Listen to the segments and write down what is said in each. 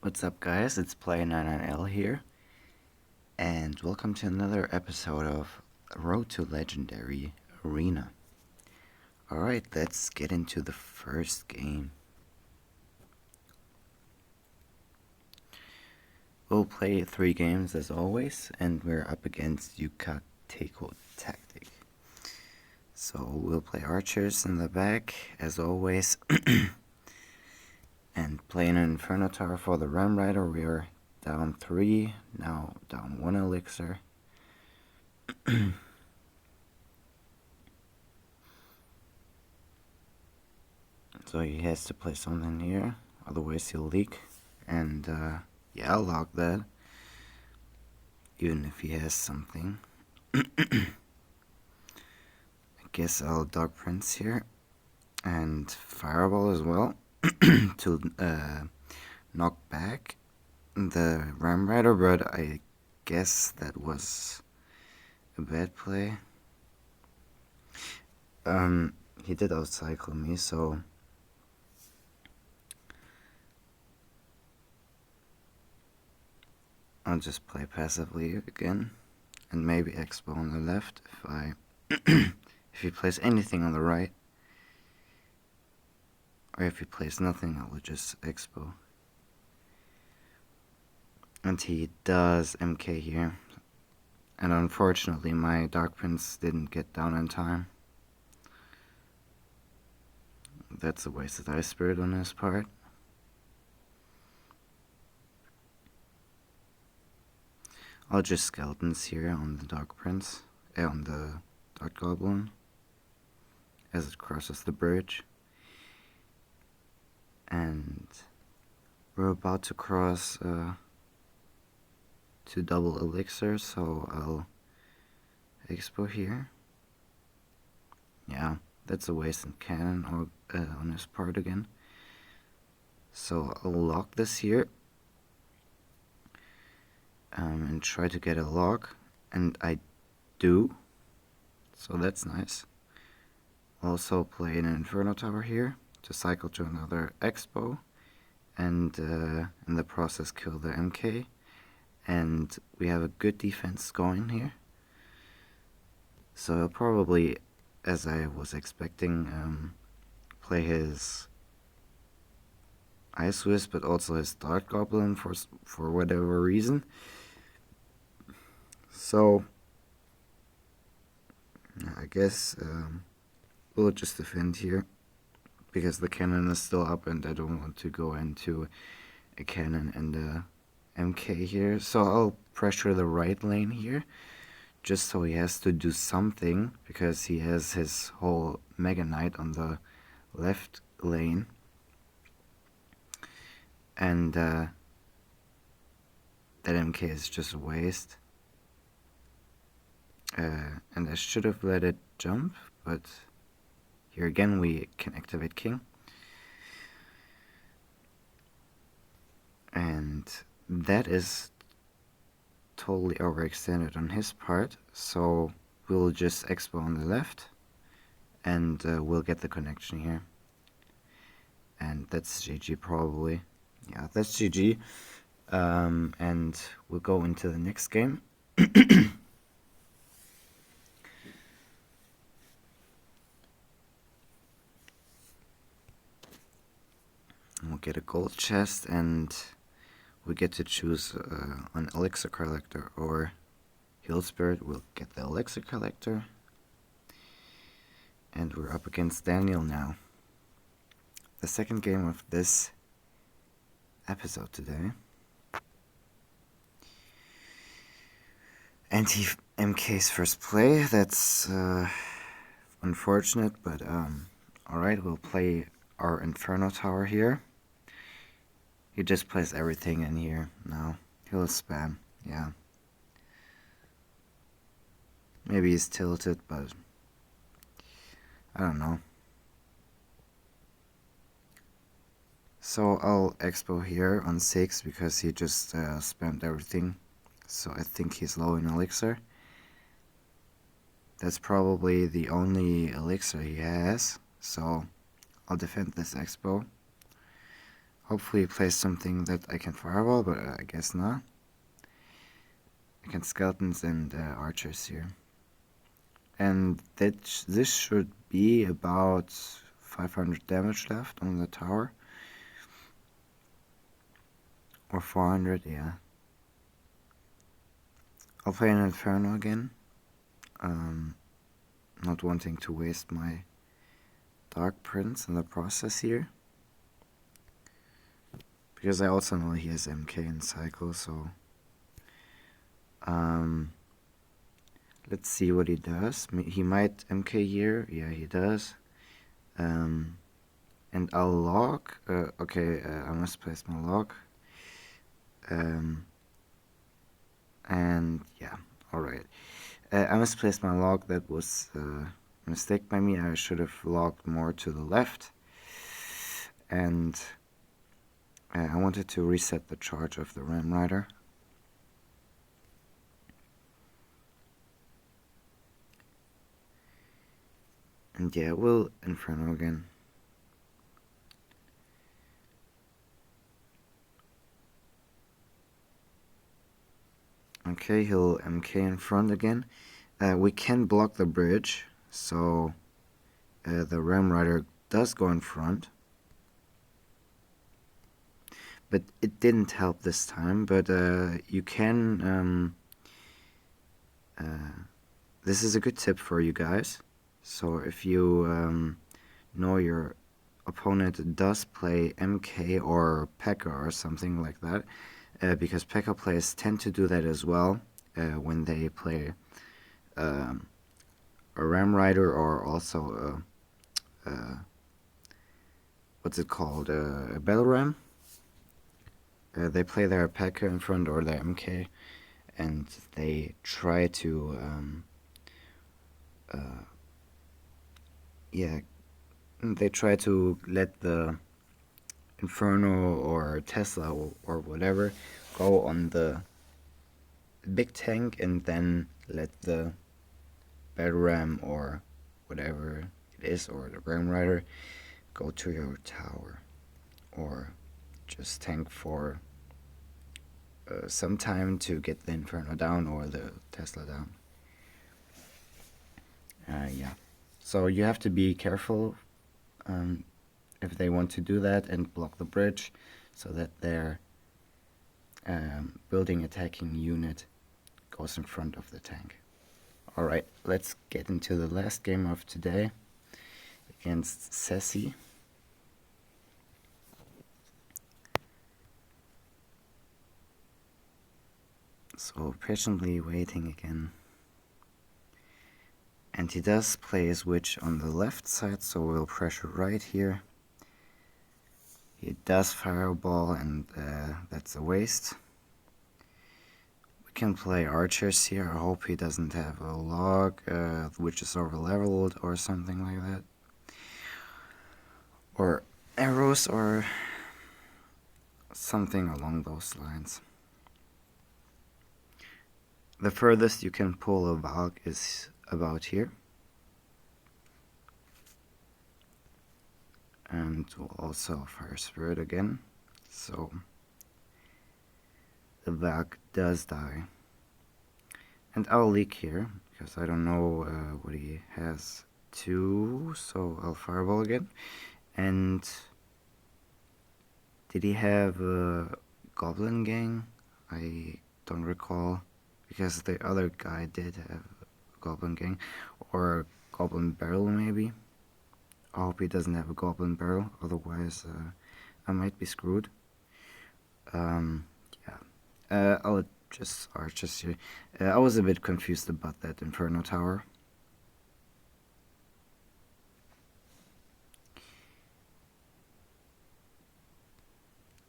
What's up, guys? It's Play99L here, and welcome to another episode of Road to Legendary Arena. Alright, let's get into the first game. We'll play 3 games as always, and we're up against Yuka Teiko Tactic. So we'll play archers in the back, as always, and play an Inferno Tower for the Ram Rider. We're down 3, now down 1 elixir. So he has to play something here, otherwise he'll leak. And yeah, I'll log that, even if he has something. I guess I'll Dark Prince here, and Fireball as well, to knock back the Ram Rider, but I guess that was a bad play. He did outcycle me, so I'll just play passively again, and maybe Expo on the left if he plays anything on the right, or if he plays nothing, I will just Expo. And he does MK here, and unfortunately my Dark Prince didn't get down in time. That's a wasted Ice Spirit on his part. I'll just Skeletons here on the Dark Prince, on the Dark Goblin, as it crosses the bridge. And we're about to cross to double elixir, so I'll Expo here. Yeah, that's a wasted cannon on his part again. So I'll lock this here. And try to get a lock, and I do, so that's nice. Also play an Inferno Tower here to cycle to another Expo, and in the process kill the MK, and we have a good defense going here. So he'll probably, as I was expecting, play his Ice Wisp, but also his Dark Goblin for whatever reason. So I guess we'll just defend here, because the cannon is still up and I don't want to go into a cannon and a MK here. So I'll pressure the right lane here, just so he has to do something, because he has his whole Mega Knight on the left lane. And that MK is just a waste. And I should have let it jump, but here again we can activate King. And that is totally overextended on his part, so we'll just Expo on the left, and we'll get the connection here. And that's GG probably. Yeah, that's GG. And we'll go into the next game. We'll get a gold chest, and we get to choose an elixir collector or heal spirit. We'll get the elixir collector, and we're up against Daniel now. The second game of this episode today. And he MK's first play. That's unfortunate, but alright, we'll play our Inferno Tower here. He just plays everything in here now. He'll spam, yeah. Maybe he's tilted, but I don't know. So I'll Expo here on 6 because he just spammed everything. So I think he's low in elixir. That's probably the only elixir he has. So I'll defend this Expo. Hopefully he plays something that I can fireball, but I guess not. Against skeletons and archers here. And this should be about 500 damage left on the tower. Or 400, yeah. I'll play an Inferno again. Not wanting to waste my Dark Prince in the process here. Because I also know he has MK in cycle, so let's see what he does. He might MK here, yeah he does. And I'll log. Okay, I must place my log. And yeah, alright. I misplaced my log. That was a mistake by me. I should have logged more to the left. And I wanted to reset the charge of the Ram Rider. And yeah, we'll Inferno again. Okay, he'll MK in front again. We can block the bridge, so the Ram Rider does go in front. But it didn't help this time, but you can... this is a good tip for you guys. So if you know your opponent does play MK or P.E.K.K.A. or something like that, because P.E.K.K.A. players tend to do that as well when they play a Ram Rider or also what's it called, a Battle Ram. They play their P.E.K.K.A. in front or their MK, and they try to yeah, they try to let the Inferno or Tesla or whatever go on the big tank and then let the Battle Ram or whatever it is, or the Ram Rider, go to your tower, or just tank for some time to get the Inferno down or the Tesla down. Yeah, so you have to be careful if they want to do that and block the bridge, so that their building attacking unit goes in front of the tank. Alright, let's get into the last game of today against Sassy. So patiently waiting again. And he does play his witch on the left side, so we'll pressure right here. He does fireball, and that's a waste. We can play archers here. I hope he doesn't have a log, which is over leveled or something like that. Or arrows or something along those lines. The furthest you can pull a Valk is about here. And we'll also Fire Spirit again. So the Valk does die. And I'll leak here, because I don't know what he has to, so I'll Fireball again. And did he have a Goblin Gang? I don't recall, because the other guy did have a Goblin Gang, or a Goblin Barrel maybe. I hope he doesn't have a Goblin Barrel, otherwise I might be screwed. Yeah, I'll just archers here. I was a bit confused about that Inferno Tower.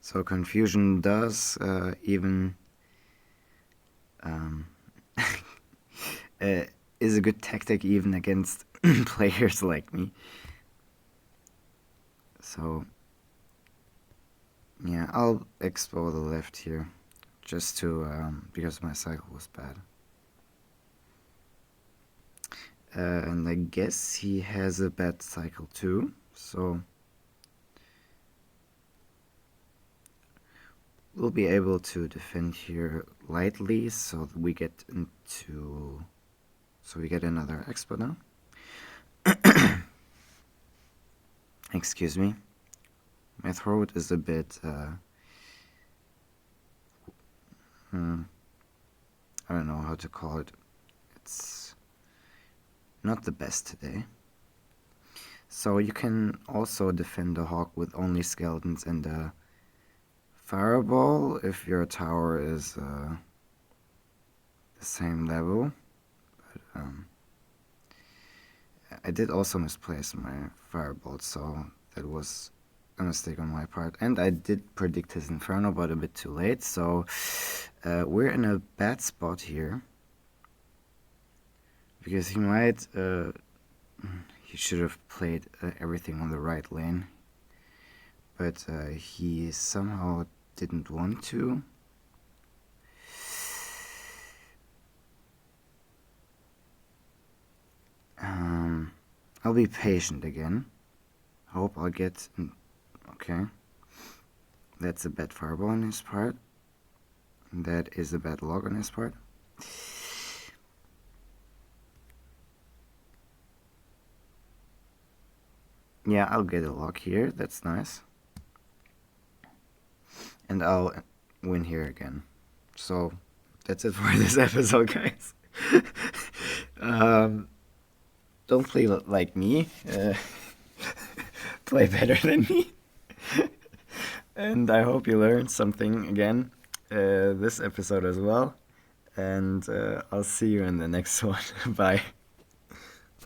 So confusion does even is a good tactic even against players like me. So yeah, I'll explore the left here, just to because my cycle was bad. And I guess he has a bad cycle too, so we'll be able to defend here lightly, so that we get into... So we get another expo now. Excuse me. My throat is a bit... I don't know how to call it. It's not the best today. So you can also defend the hawk with only skeletons and a fireball if your tower is the same level. But I did also misplace my fireball, so that was a mistake on my part. And I did predict his inferno, but a bit too late. So we're in a bad spot here, because he might... he should have played everything on the right lane, but he somehow didn't want to. I'll be patient again. Hope I'll get... Okay. That's a bad fireball on his part. That is a bad log on his part. Yeah, I'll get a log here. That's nice. And I'll win here again. So, that's it for this episode, guys. Don't play like me. Play better than me. And I hope you learned something again this episode as well. And I'll see you in the next one. Bye.